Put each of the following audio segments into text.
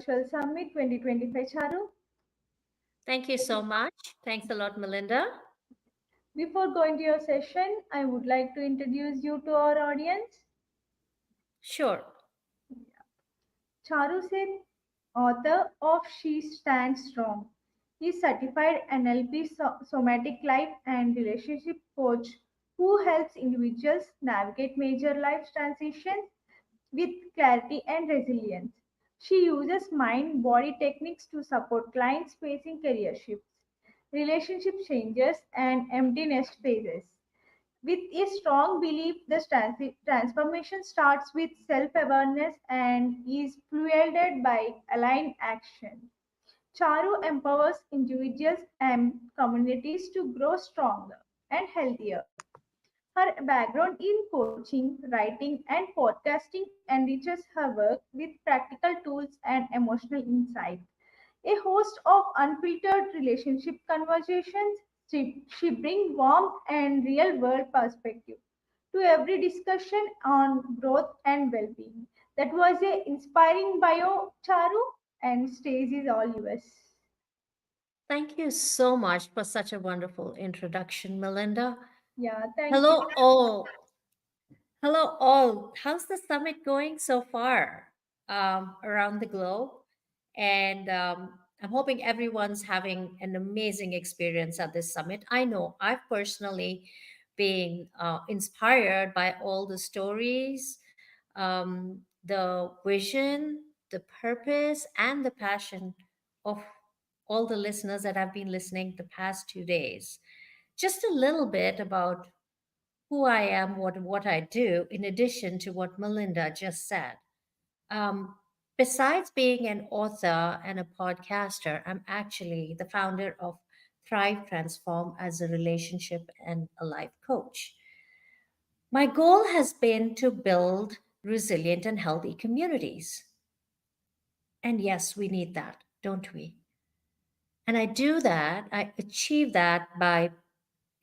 Virtual Summit 2025, Charu. Thank you so much. Thanks a lot, Melinda. Before going to your session, I would like to introduce you to our audience. Sure. Charu Seth, author of She Stands Strong, is certified NLP somatic life and relationship coach who helps individuals navigate major life transitions with clarity and resilience. She uses mind body techniques to support clients facing career shifts, relationship changes, and empty nest phases. With a strong belief, the transformation starts with self awareness and is fueled by aligned action. Charu empowers individuals and communities to grow stronger and healthier. Her background in coaching, writing, and podcasting enriches her work with practical tools and emotional insight. A host of unfiltered relationship conversations, she brings warmth and real world perspective to every discussion on growth and well being. That was a inspiring bio, Charu, and stage is all yours. Thank you so much for such a wonderful introduction, Melinda. Yeah, thank you. Hello, all. Hello, all. How's the summit going so far around the globe? And I'm hoping everyone's having an amazing experience at this summit. I know I've personally been inspired by all the stories, the vision, the purpose, and the passion of all the listeners that have been listening the past 2 days. Just a little bit about who I am, what I do, in addition to what Melinda just said. Um, Besides being an author and a podcaster, I'm actually the founder of Thrive Transform as a relationship and a life coach. My goal has been to build resilient and healthy communities. And yes, we need that, don't we? And I achieve that by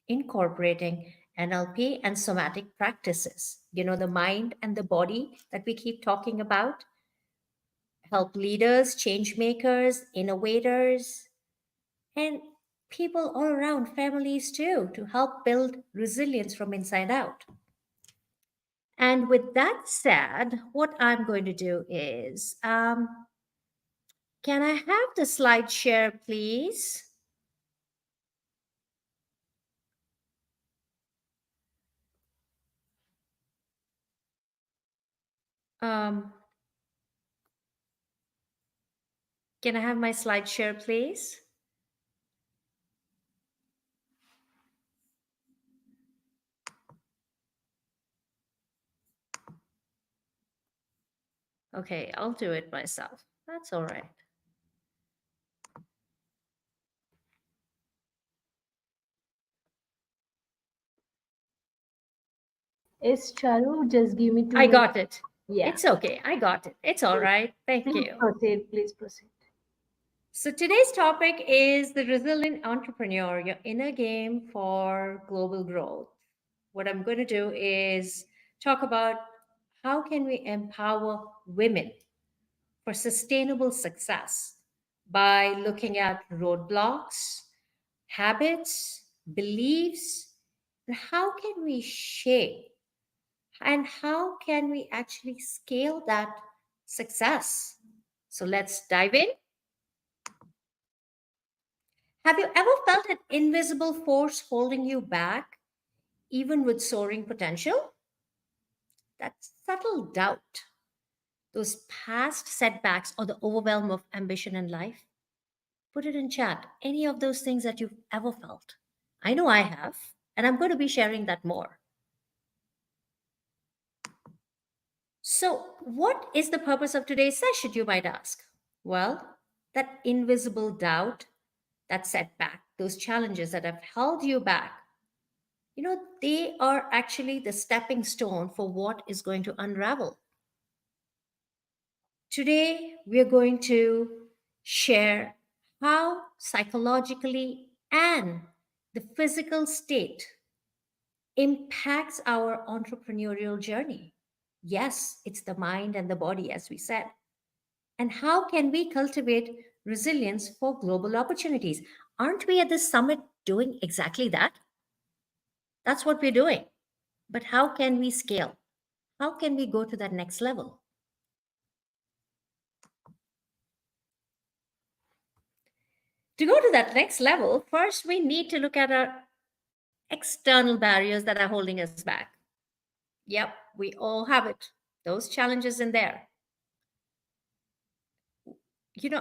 incorporating NLP and somatic practices. You know, the mind and the body that we keep talking about help leaders, change makers, innovators, and people all around, families too, to help build resilience from inside out. And with that said, what I'm going to do is can I have the slide share, please? Um, can I have my slide share, please? Okay, I'll do it myself. That's all right. Yes, Charu, just give me two I minutes. got it. Yeah, It's okay. I got it. It's all right. Thank please you. proceed. Please proceed. So today's topic is the resilient entrepreneur, your inner game for global growth. What I'm going to do is talk about how can we empower women for sustainable success by looking at roadblocks, habits, beliefs, and how can we shape and how can we actually scale that success? So let's dive in. Have you ever felt an invisible force holding you back, even with soaring potential? That subtle doubt, those past setbacks, or the overwhelm of ambition in life? Put it in chat. Any of those things that you've ever felt. I know I have, and I'm going to be sharing that more. So, what is the purpose of today's session, you might ask? Well, that invisible doubt, that setback, those challenges that have held you back, they are actually the stepping stone for what is going to unravel. Today, we are going to share how psychologically and the physical state impacts our entrepreneurial journey. Yes, it's the mind and the body, as we said. And how can we cultivate resilience for global opportunities? Aren't we at this summit doing exactly that? That's what we're doing. But how can we scale? How can we go to that next level? To go to that next level, first we need to look at our external barriers that are holding us back. Yep, we all have it. Those challenges in there.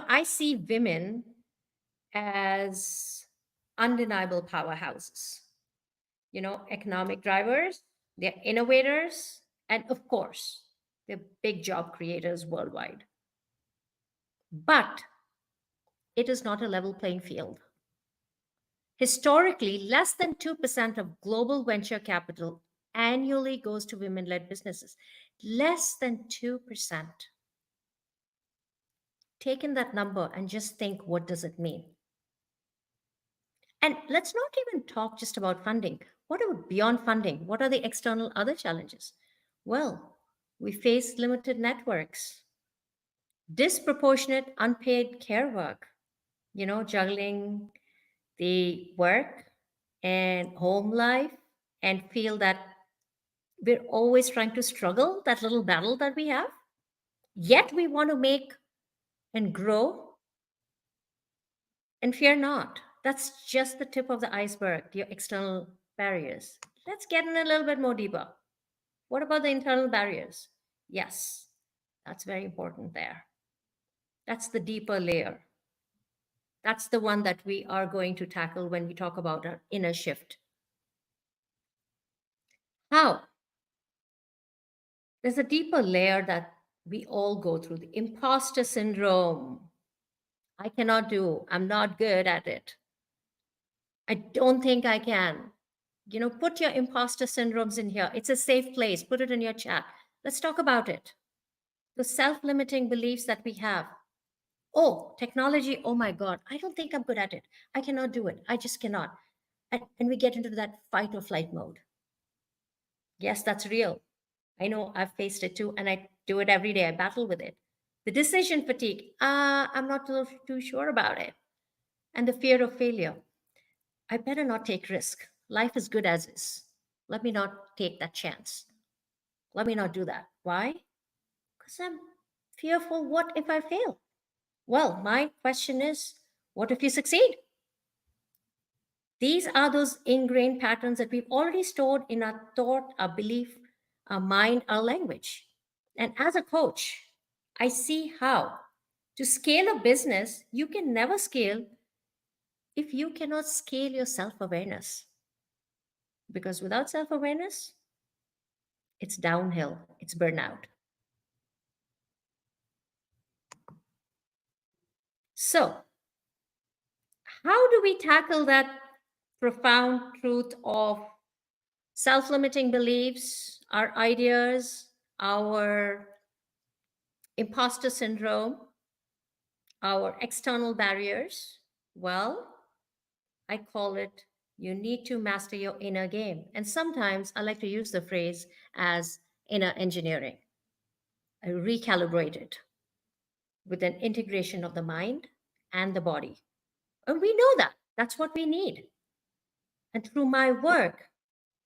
I see women as undeniable powerhouses, economic drivers, they're innovators, and of course, they're big job creators worldwide. But it is not a level playing field. Historically, less than 2% of global venture capital annually goes to women led businesses. Less than 2%. Take in that number and just think, what does it mean? And let's not even talk just about funding. What about beyond funding? What are the external other challenges? Well, we face limited networks, disproportionate unpaid care work, juggling the work and home life, and feel that we're always trying to struggle that little battle that we have. Yet we want to make and grow, and fear not. That's just the tip of the iceberg, your external barriers. Let's get in a little bit more deeper. What about the internal barriers? Yes, that's very important there. That's the deeper layer. That's the one that we are going to tackle when we talk about our inner shift. How? There's a deeper layer that we all go through, the imposter syndrome. I cannot do, I'm not good at it. I don't think I can. Put your imposter syndromes in here. It's a safe place. Put it in your chat. Let's talk about it. The self limiting beliefs that we have. Oh, technology. Oh my God. I don't think I'm good at it. I cannot do it. I just cannot. And we get into that fight or flight mode. Yes, that's real. I know I've faced it too, and I do it every day. I battle with it. The decision fatigue. I'm not too sure about it. And the fear of failure. I better not take risk. Life is good as is. Let me not take that chance. Let me not do that. Why? Because I'm fearful. What if I fail? Well, my question is, what if you succeed? These are those ingrained patterns that we've already stored in our thought, our belief, our mind, our language. And as a coach, I see how to scale a business, you can never scale if you cannot scale your self awareness. Because without self awareness, it's downhill, it's burnout. So, how do we tackle that profound truth of self limiting beliefs, our ideas, our imposter syndrome, our external barriers? Well, I call it you need to master your inner game. And sometimes I like to use the phrase as inner engineering. I recalibrate it with an integration of the mind and the body. And we know that. That's what we need. And through my work,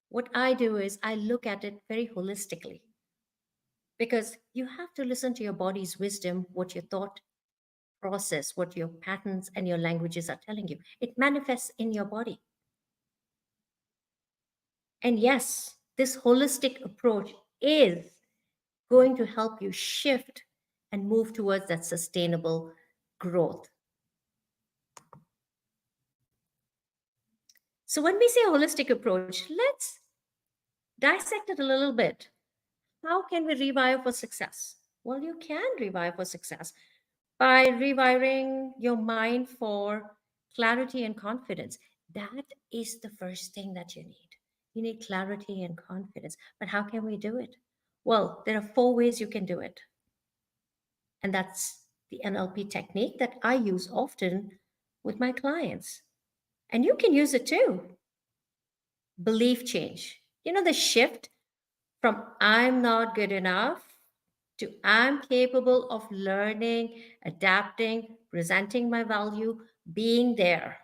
what I do is I look at it very holistically because you have to listen to your body's wisdom, what your thought process, what your patterns and your languages are telling you. It manifests in your body. And yes, this holistic approach is going to help you shift and move towards that sustainable growth. So, when we say holistic approach, let's dissect it a little bit. How can we rewire for success? Well, you can rewire for success by rewiring your mind for clarity and confidence. That is the first thing that you need. You need clarity and confidence. But how can we do it? Well, there are 4 ways you can do it. And that's the NLP technique that I use often with my clients. And you can use it too. Belief change. The shift from I'm not good enough to I'm capable of learning, adapting, presenting my value, being there.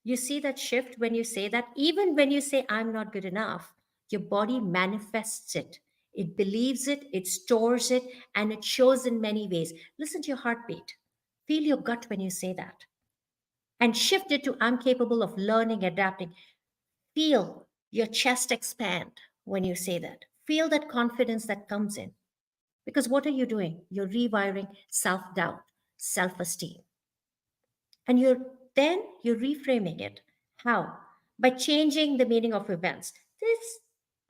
You see that shift when you say that? Even when you say, I'm not good enough, your body manifests it. It believes it, it stores it, and it shows in many ways. Listen to your heartbeat. Feel your gut when you say that. And shift it to, I'm capable of learning, adapting. Feel your chest expand when you say that. Feel that confidence that comes in. Because what are you doing? You're rewiring self doubt, self esteem. And you're reframing it. How? By changing the meaning of events. This,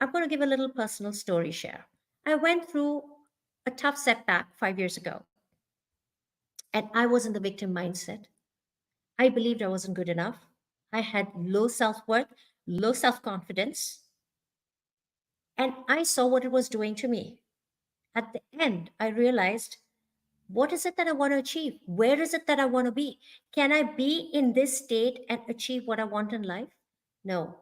I'm going to give a little personal story share. I went through a tough setback 5 years ago, and I was in the victim mindset. I believed I wasn't good enough. I had low self worth, low self confidence, and I saw what it was doing to me. At the end, I realized, what is it that I want to achieve? Where is it that I want to be? Can I be in this state and achieve what I want in life? No.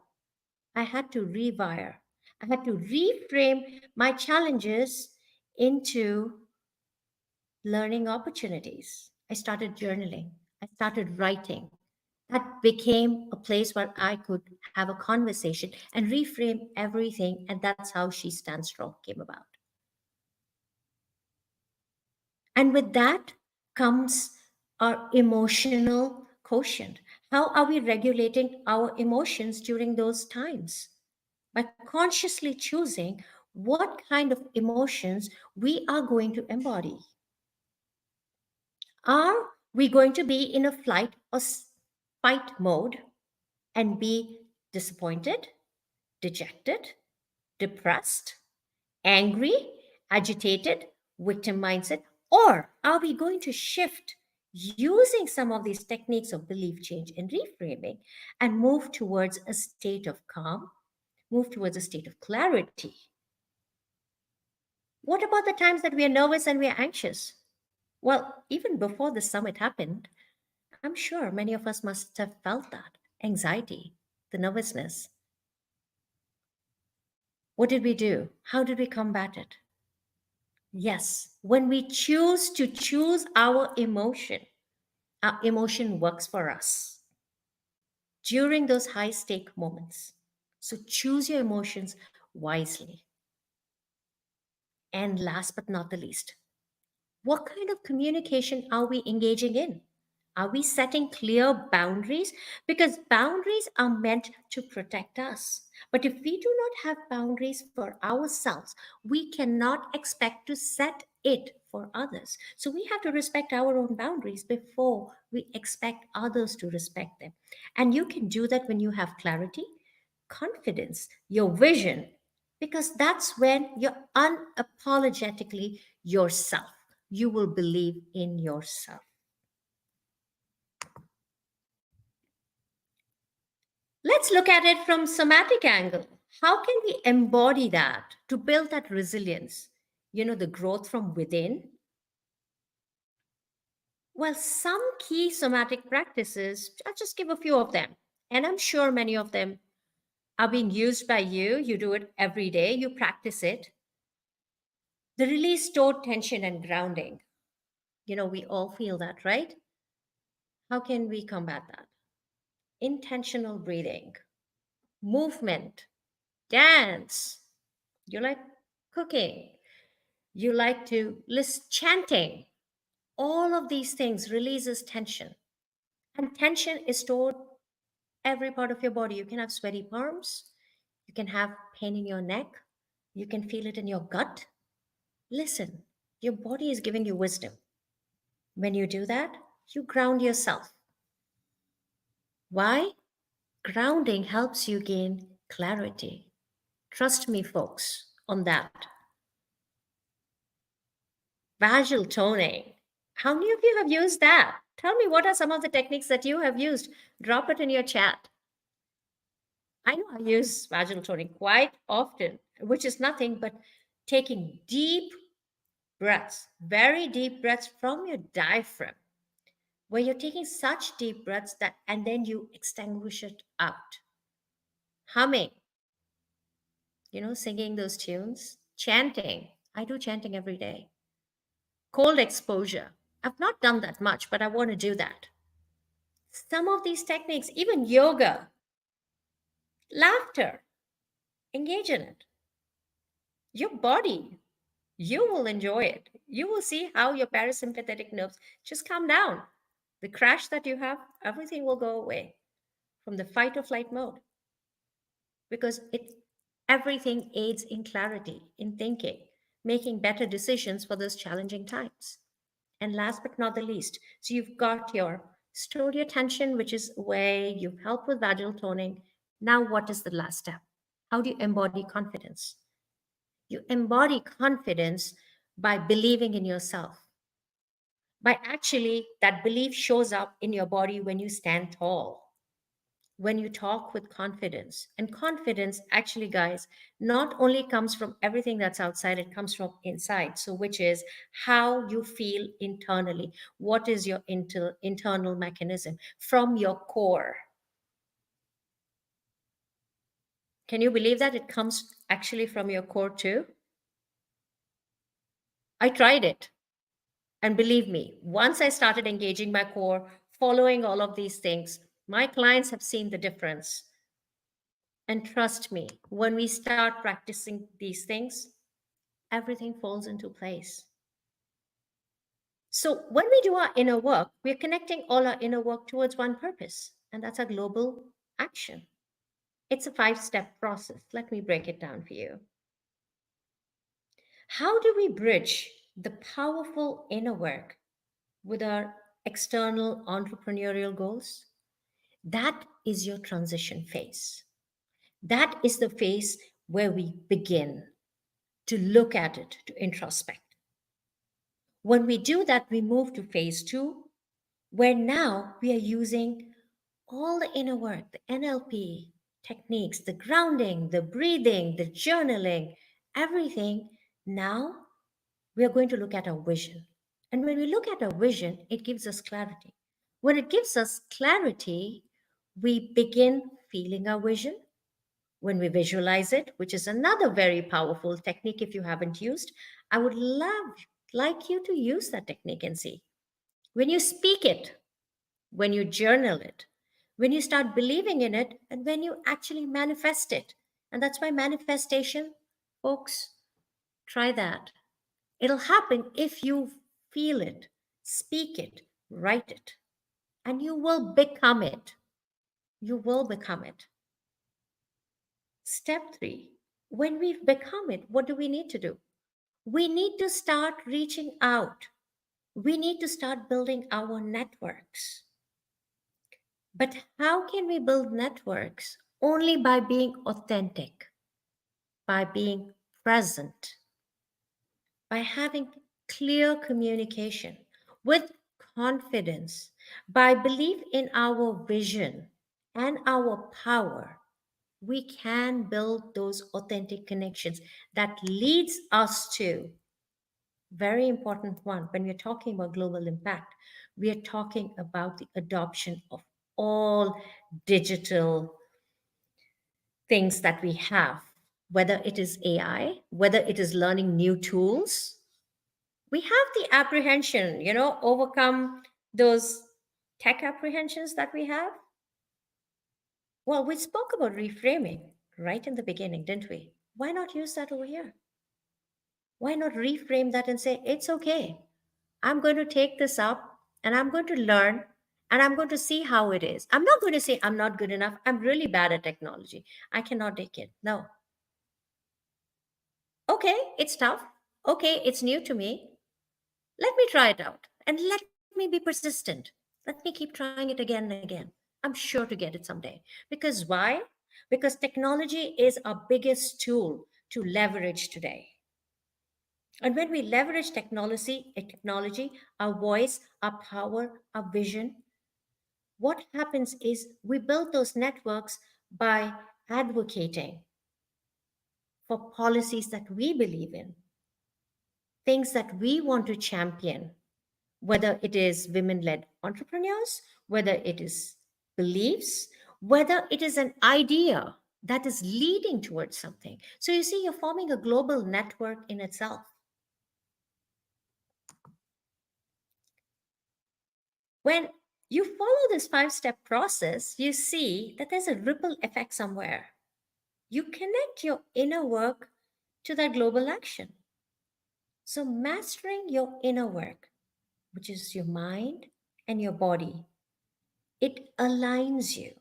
I had to rewire. I had to reframe my challenges into learning opportunities. I started journaling. I started writing. That became a place where I could have a conversation and reframe everything. And that's how She Stands Strong came about. And with that comes our emotional quotient. How are we regulating our emotions during those times? By consciously choosing what kind of emotions we are going to embody. Are we going to be in a flight or fight mode and be disappointed, dejected, depressed, angry, agitated, victim mindset? Or are we going to shift using some of these techniques of belief change and reframing and move towards a state of calm, move towards a state of clarity? What about the times that we are nervous and we are anxious? Well, even before the summit happened, I'm sure many of us must have felt that anxiety, the nervousness. What did we do? How did we combat it? Yes, when we choose to choose our emotion works for us during those high stake moments. So choose your emotions wisely. And last but not the least, what kind of communication are we engaging in? Are we setting clear boundaries? Because boundaries are meant to protect us. But if we do not have boundaries for ourselves, we cannot expect to set it for others. So we have to respect our own boundaries before we expect others to respect them. And you can do that when you have clarity, confidence, your vision, because that's when you're unapologetically yourself. You will believe in yourself. Let's look at it from somatic angle. How can we embody that to build that resilience? The growth from within. Well, some key somatic practices, I'll just give a few of them. And I'm sure many of them are being used by you. You do it every day, you practice it. The release stored tension and grounding. We all feel that, right? How can we combat that? Intentional breathing, movement, dance. You like cooking. You like to listen, chanting. All of these things releases tension. And tension is stored every part of your body. You can have sweaty palms. You can have pain in your neck. You can feel it in your gut. Listen, your body is giving you wisdom. When you do that, you ground yourself. Why? Grounding helps you gain clarity. Trust me, folks, on that. Vagal toning. How many of you have used that? Tell me, what are some of the techniques that you have used? Drop it in your chat. I know I use vagal toning quite often, which is nothing but taking deep breaths, very deep breaths from your diaphragm, where you're taking such deep breaths that, and then you extinguish it out. Humming, singing those tunes, chanting. I do chanting every day. Cold exposure. I've not done that much, but I want to do that. Some of these techniques, even yoga, laughter, engage in it. Your body, you will enjoy it. You will see how your parasympathetic nerves just calm down. The crash that you have, everything will go away from the fight or flight mode because everything aids in clarity, in thinking, making better decisions for those challenging times. And last but not the least, so you've got your stored your tension, which is away, you've helped with vaginal toning. Now, what is the last step? How do you embody confidence? You embody confidence by believing in yourself. By actually, that belief shows up in your body when you stand tall, when you talk with confidence. And confidence, actually, guys, not only comes from everything that's outside, it comes from inside. So, which is how you feel internally. What is your internal mechanism from your core? Can you believe that it comes actually from your core too? I tried it. And believe me, once I started engaging my core, following all of these things, my clients have seen the difference. And trust me, when we start practicing these things, everything falls into place. So when we do our inner work, we're connecting all our inner work towards one purpose, and that's a global action. It's a 5-step process. Let me break it down for you. How do we bridge the powerful inner work with our external entrepreneurial goals? That is your transition phase. That is the phase where we begin to look at it, to introspect. When we do that, we move to phase 2, where now we are using all the inner work, the NLP techniques, the grounding, the breathing, the journaling, everything. Now we are going to look at our vision. And when we look at our vision, it gives us clarity. When it gives us clarity, we begin feeling our vision. When we visualize it, which is another very powerful technique if you haven't used, I would like you to use that technique and see. When you speak it, when you journal it, when you start believing in it, and when you actually manifest it. And that's why manifestation, folks, try that. It'll happen if you feel it, speak it, write it, and you will become it. You will become it. Step 3, when we've become it, what do we need to do? We need to start reaching out. We need to start building our networks. But how can we build networks? Only by being authentic, by being present, by having clear communication with confidence, by belief in our vision and our power. We can build those authentic connections that leads us to very important one. When we're talking about global impact, we are talking about the adoption of all digital things that we have, whether it is AI, whether it is learning new tools. We have the apprehension, overcome those tech apprehensions that we have. Well, we spoke about reframing right in the beginning, didn't we? Why not use that over here? Why not reframe that and say, it's okay. I'm going to take this up and I'm going to learn and I'm going to see how it is. I'm not going to say I'm not good enough. I'm really bad at technology. I cannot take it. No. Okay, it's tough. Okay, it's new to me. Let me try it out and let me be persistent. Let me keep trying it again and again. I'm sure to get it someday. Because why? Because technology is our biggest tool to leverage today. And when we leverage technology, our voice, our power, our vision, what happens is we build those networks by advocating for policies that we believe in, things that we want to champion, whether it is women led entrepreneurs, whether it is beliefs, whether it is an idea that is leading towards something. So you see, you're forming a global network in itself. When you follow this 5-step process, you see that there's a ripple effect somewhere. You connect your inner work to that global action. So, mastering your inner work, which is your mind and your body, it aligns you,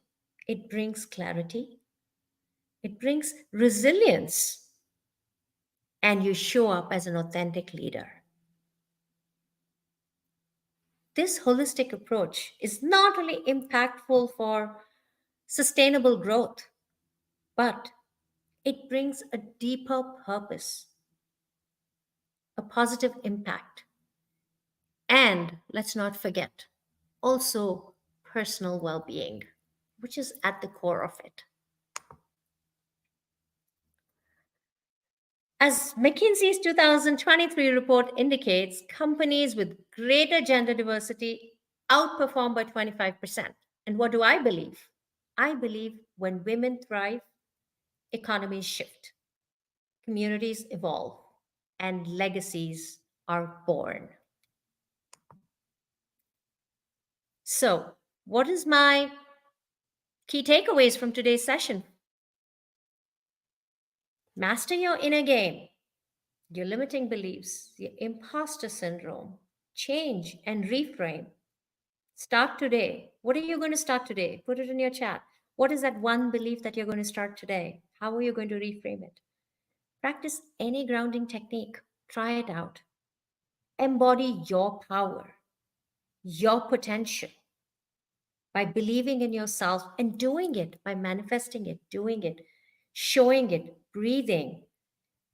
it brings clarity, it brings resilience, and you show up as an authentic leader. This holistic approach is not only impactful for sustainable growth, but it brings a deeper purpose, a positive impact, and let's not forget, also personal well being, which is at the core of it. As McKinsey's 2023 report indicates, companies with greater gender diversity outperform by 25%. And what do I believe? I believe when women thrive, economies shift, communities evolve, and legacies are born. So, what is my key takeaways from today's session? Master your inner game, your limiting beliefs, your imposter syndrome. Change and reframe. Start today. What are you going to start today? Put it in your chat. What is that one belief that you're going to start today? How are you going to reframe it? Practice any grounding technique. Try it out. Embody your power, your potential by believing in yourself and doing it, by manifesting it, doing it, showing it, breathing,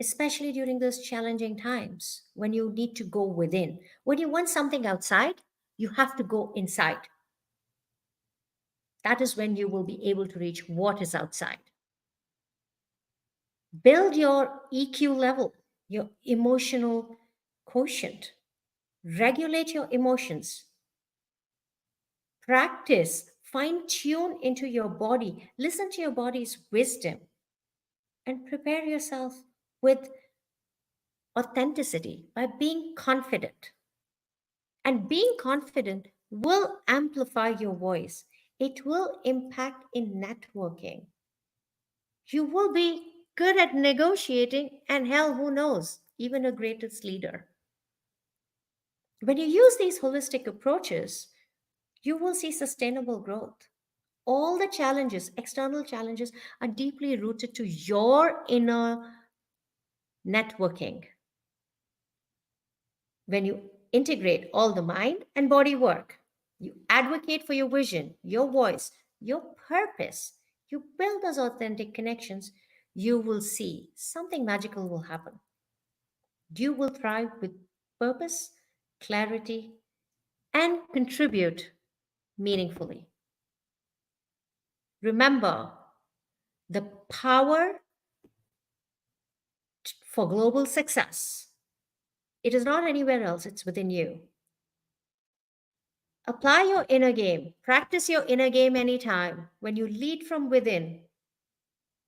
especially during those challenging times when you need to go within. When you want something outside, you have to go inside. That is when you will be able to reach what is outside. Build your EQ level, your emotional quotient. Regulate your emotions. Practice, fine tune into your body. Listen to your body's wisdom and prepare yourself with authenticity by being confident. And being confident will amplify your voice. It will impact in networking. You will be good at negotiating, and hell, who knows, even a greatest leader. When you use these holistic approaches, you will see sustainable growth. All the challenges, external challenges, are deeply rooted to your inner networking. When you integrate all the mind and body work, you advocate for your vision, your voice, your purpose, you build those authentic connections, you will see something magical will happen. You will thrive with purpose, clarity, and contribute meaningfully. Remember, the power for global success, it is not anywhere else, it's within you. Apply your inner game. Practice your inner game anytime. When you lead from within,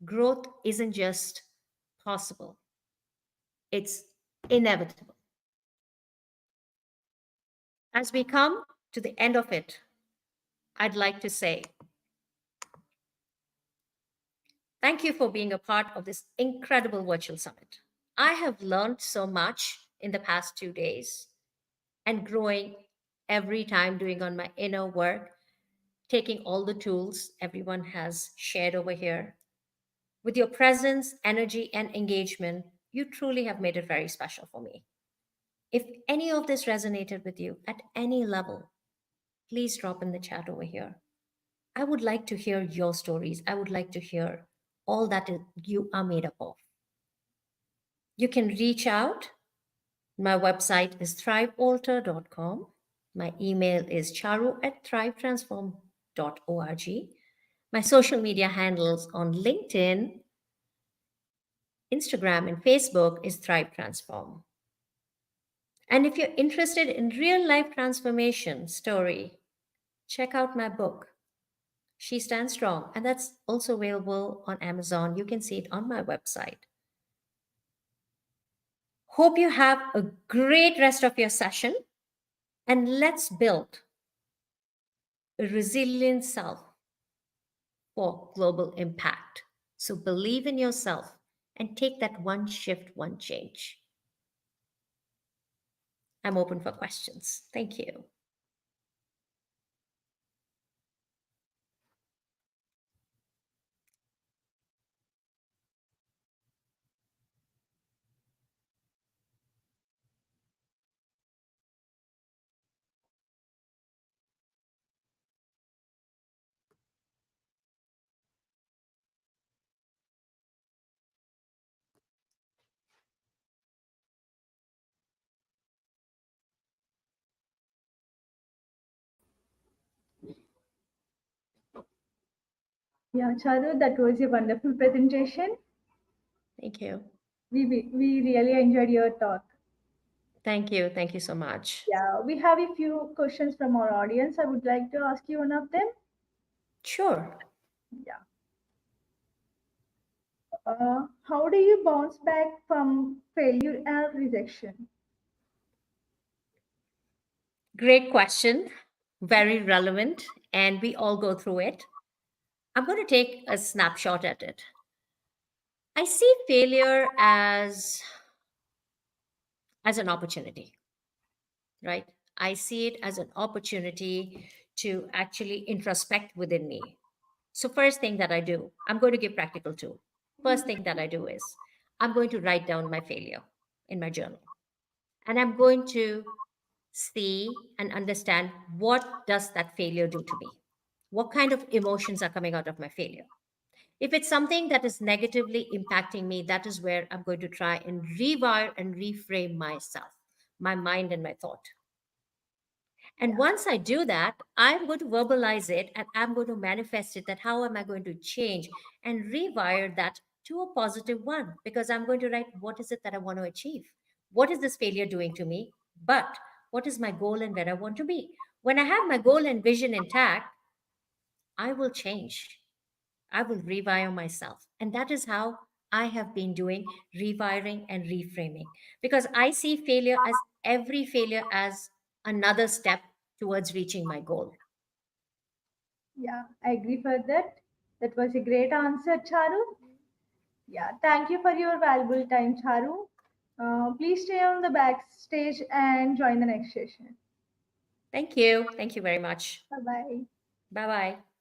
growth isn't just possible, it's inevitable. As we come to the end of it, I'd like to say thank you for being a part of this incredible virtual summit. I have learned so much in the past 2 days and growing every time doing on my inner work, taking all the tools everyone has shared over here. With your presence, energy, and engagement, you truly have made it very special for me. If any of this resonated with you at any level, please drop in the chat over here. I would like to hear your stories. I would like to hear all that you are made up of. You can reach out. My website is thrivealter.com. My email is charu@thrivetransform.org. My social media handles on LinkedIn, Instagram, and Facebook is Thrive Transform. And if you're interested in real life transformation story, check out my book, She Stands Strong. And that's also available on Amazon. You can see it on my website. Hope you have a great rest of your session. And let's build a resilient self for global impact. So believe in yourself and take that one shift, one change. I'm open for questions. Thank you. Yeah, Charu, that was a wonderful presentation. Thank you. We really enjoyed your talk. Thank you. Thank you so much. Yeah, we have a few questions from our audience. I would like to ask you one of them. Sure. Yeah. How do you bounce back from failure and rejection? Great question. Very relevant. And we all go through it. I'm going to take a snapshot at it. I see failure as an opportunity, right? I see it as an opportunity to actually introspect within me. So first thing that I do, I'm going to give practical too. First thing that I do is I'm going to write down my failure in my journal. And I'm going to see and understand what does that failure do to me? What kind of emotions are coming out of my failure? If it's something that is negatively impacting me, that is where I'm going to try and rewire and reframe myself, my mind and my thought. And Yeah, once I do that, I'm going to verbalize it and I'm going to manifest it that how am I going to change and rewire that to a positive one? Because I'm going to write what is it that I want to achieve? What is this failure doing to me? But what is my goal and where I want to be? When I have my goal and vision intact, I will change. I will rewire myself. And that is how I have been doing rewiring and reframing because I see every failure as another step towards reaching my goal. yeah, I agree for that. That was a great answer, Charu. Yeah, thank you for your valuable time, Charu. Please stay on the backstage and join the next session. Thank you. Thank you very much. Bye bye. Bye bye.